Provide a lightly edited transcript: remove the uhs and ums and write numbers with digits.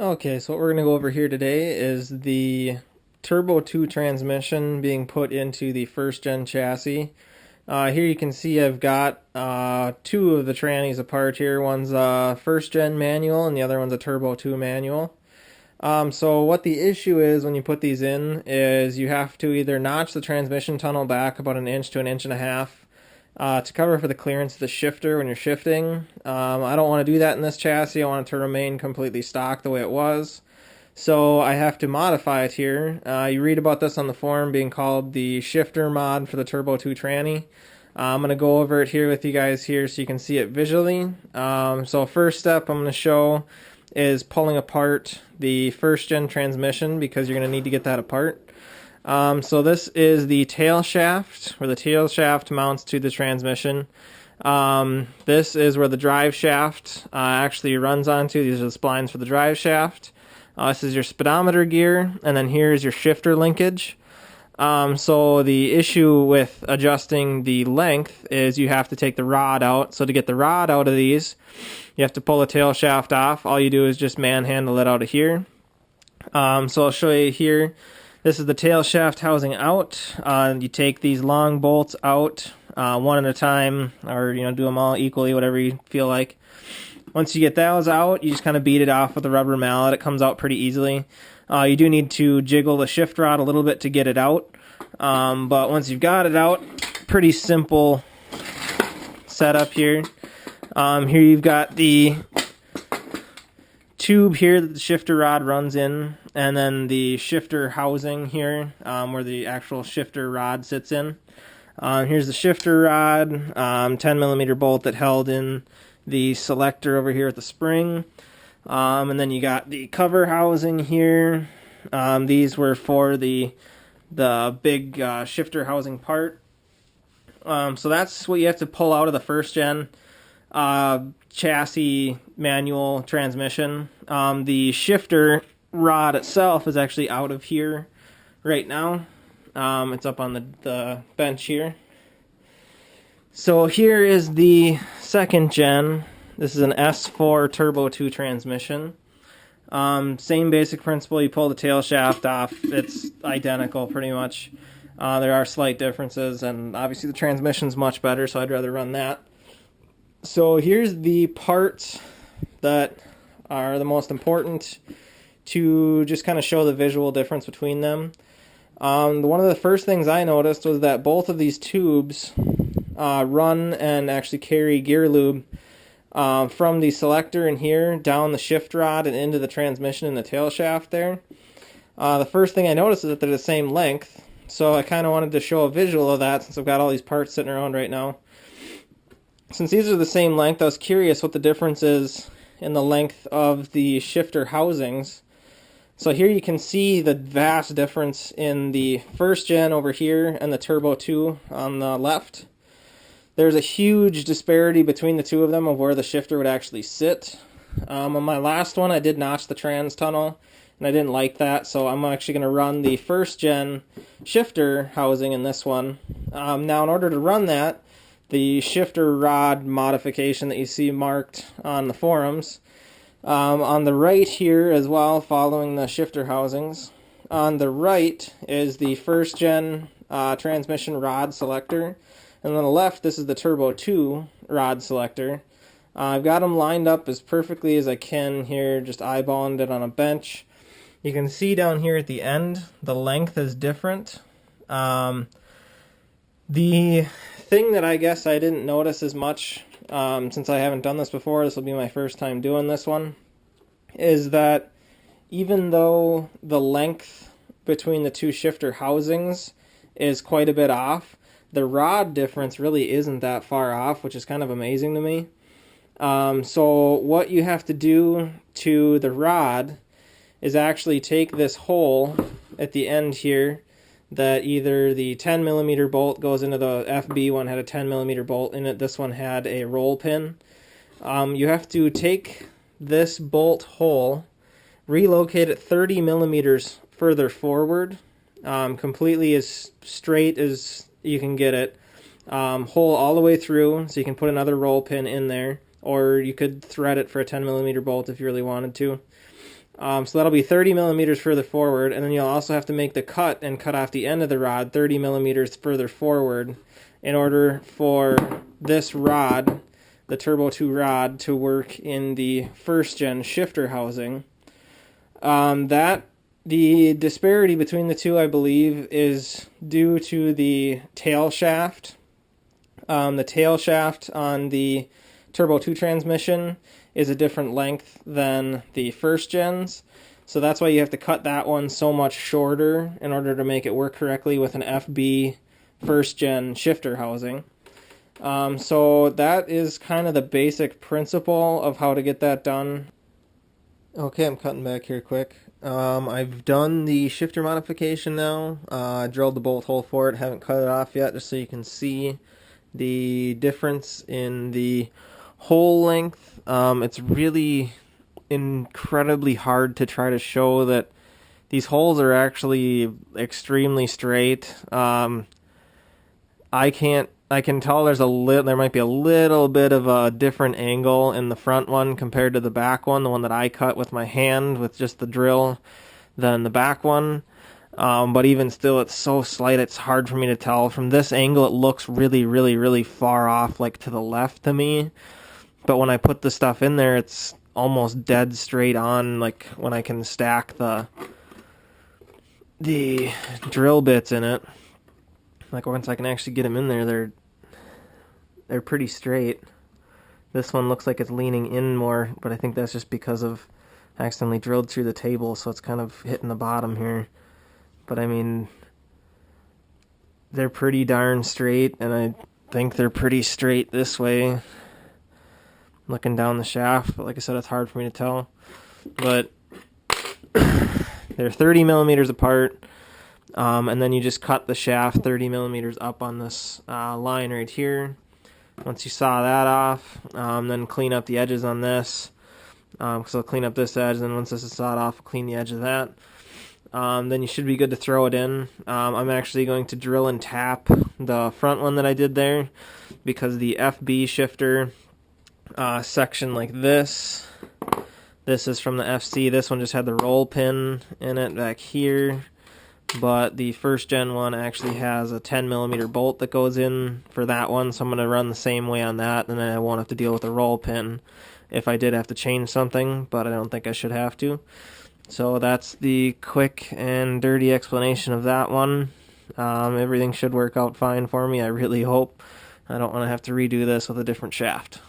Okay, so what we're going to go over here today is the Turbo II transmission being put into the first gen chassis. Here you can see I've got two of the trannies apart here. One's a first gen manual and the other one's a Turbo II manual. So what the issue is when you put these in is you have to either notch the transmission tunnel back about an inch to an inch and a half to cover for the clearance of the shifter when you're shifting. I don't want to do that in this chassis. I want it to remain completely stock the way it was. So I have to modify it here. You read about this on the forum being called the shifter mod for the Turbo II tranny. I'm going to go over it here with you guys here so you can see it visually. So first step I'm going to show is pulling apart the first gen transmission because you're going to need to get that apart. So this is the tail shaft, where the tail shaft mounts to the transmission. This is where the drive shaft actually runs onto. These are the splines for the drive shaft. This is your speedometer gear, and then here's your shifter linkage. So the issue with adjusting the length is you have to take the rod out. So to get the rod out of these, you have to pull the tail shaft off. All you do is just manhandle it out of here. So I'll show you here. This is the tail shaft housing out. You take these long bolts out one at a time, or do them all equally, whatever you feel like. Once you get those out, you just kind of beat it off with a rubber mallet. It comes out pretty easily. You do need to jiggle the shift rod a little bit to get it out. But once you've got it out, pretty simple setup here. Here you've got the tube here that the shifter rod runs in, and then the shifter housing here where the actual shifter rod sits in. Here's the shifter rod, 10mm bolt that held in the selector over here at the spring. And then you got the cover housing here. These were for the big shifter housing part. So that's what you have to pull out of the first gen chassis manual transmission. The shifter rod itself is actually out of here right now. It's up on the bench here. So here is the second gen. This is an S4 Turbo II transmission. Same basic principle. You pull the tail shaft off. It's identical pretty much. There are slight differences, and obviously the transmission's much better, so I'd rather run that. So here's the parts that are the most important to just kind of show the visual difference between them. One of the first things I noticed was that both of these tubes run and actually carry gear lube from the selector in here down the shift rod and into the transmission and the tail shaft there. The first thing I noticed is that they're the same length, so I kind of wanted to show a visual of that since I've got all these parts sitting around right now. Since these are the same length, I was curious what the difference is in the length of the shifter housings. So here you can see the vast difference in the first gen over here and the Turbo II on the left. There's a huge disparity between the two of them of where the shifter would actually sit. On my last one, I did notch the trans tunnel, and I didn't like that, so I'm actually going to run the first gen shifter housing in this one. Now, in order to run that, the shifter rod modification that you see marked on the forums, on the right here as well, following the shifter housings, on the right is the first gen transmission rod selector. And on the left, this is the Turbo II rod selector. I've got them lined up as perfectly as I can here, just eyeballing it on a bench. You can see down here at the end, the length is different. The thing that I guess I didn't notice as much, since I haven't done this before, this will be my first time doing this one, is that even though the length between the two shifter housings is quite a bit off, the rod difference really isn't that far off, which is kind of amazing to me. So what you have to do to the rod is actually take this hole at the end here that either the 10mm bolt goes into. The FB one had a 10mm bolt in it. This one had a roll pin. You have to take this bolt hole, relocate it 30mm further forward, completely as straight as you can get it, hole all the way through, so you can put another roll pin in there, or you could thread it for a 10mm bolt if you really wanted to. So that'll be 30 millimeters further forward, and then you'll also have to make the cut and cut off the end of the rod 30 millimeters further forward in order for this rod, the Turbo II rod, to work in the first gen shifter housing. The disparity between the two, I believe, is due to the tail shaft. The tail shaft on the Turbo II transmission is a different length than the first gens, so that's why you have to cut that one so much shorter in order to make it work correctly with an FB first gen shifter housing. So that is kind of the basic principle of how to get that done. Okay, I'm cutting back here quick. I've done the shifter modification now. I drilled the bolt hole for it, haven't cut it off yet, just so you can see the difference in the hole length. It's really incredibly hard to try to show that these holes are actually extremely straight. I can tell there might be a little bit of a different angle in the front one compared to the back one, the one that I cut with my hand with just the drill, than the back one. But even still, it's so slight, it's hard for me to tell. From this angle, it looks really, really, really far off, like to the left to me. But when I put the stuff in there, it's almost dead straight on, like when I can stack the drill bits in it. Like once I can actually get them in there, they're pretty straight. This one looks like it's leaning in more, but I think that's just because of I accidentally drilled through the table, so it's kind of hitting the bottom here. But I mean, they're pretty darn straight, and I think they're pretty straight this way. Looking down the shaft, but like I said, it's hard for me to tell. But they're 30 millimeters apart, and then you just cut the shaft 30 millimeters up on this line right here. Once you saw that off, then clean up the edges on this. So I'll clean up this edge, and then once this is sawed off, I'll clean the edge of that. Then you should be good to throw it in. I'm actually going to drill and tap the front one that I did there, because the FB shifter section like this is from the FC. This one just had the roll pin in it back here, but the first gen one actually has a 10 millimeter bolt that goes in for that one, so I'm going to run the same way on that, and then I won't have to deal with the roll pin if I did have to change something, but I don't think I should have to. So that's the quick and dirty explanation of that one. Everything should work out fine for me, I really hope. I don't want to have to redo this with a different shaft.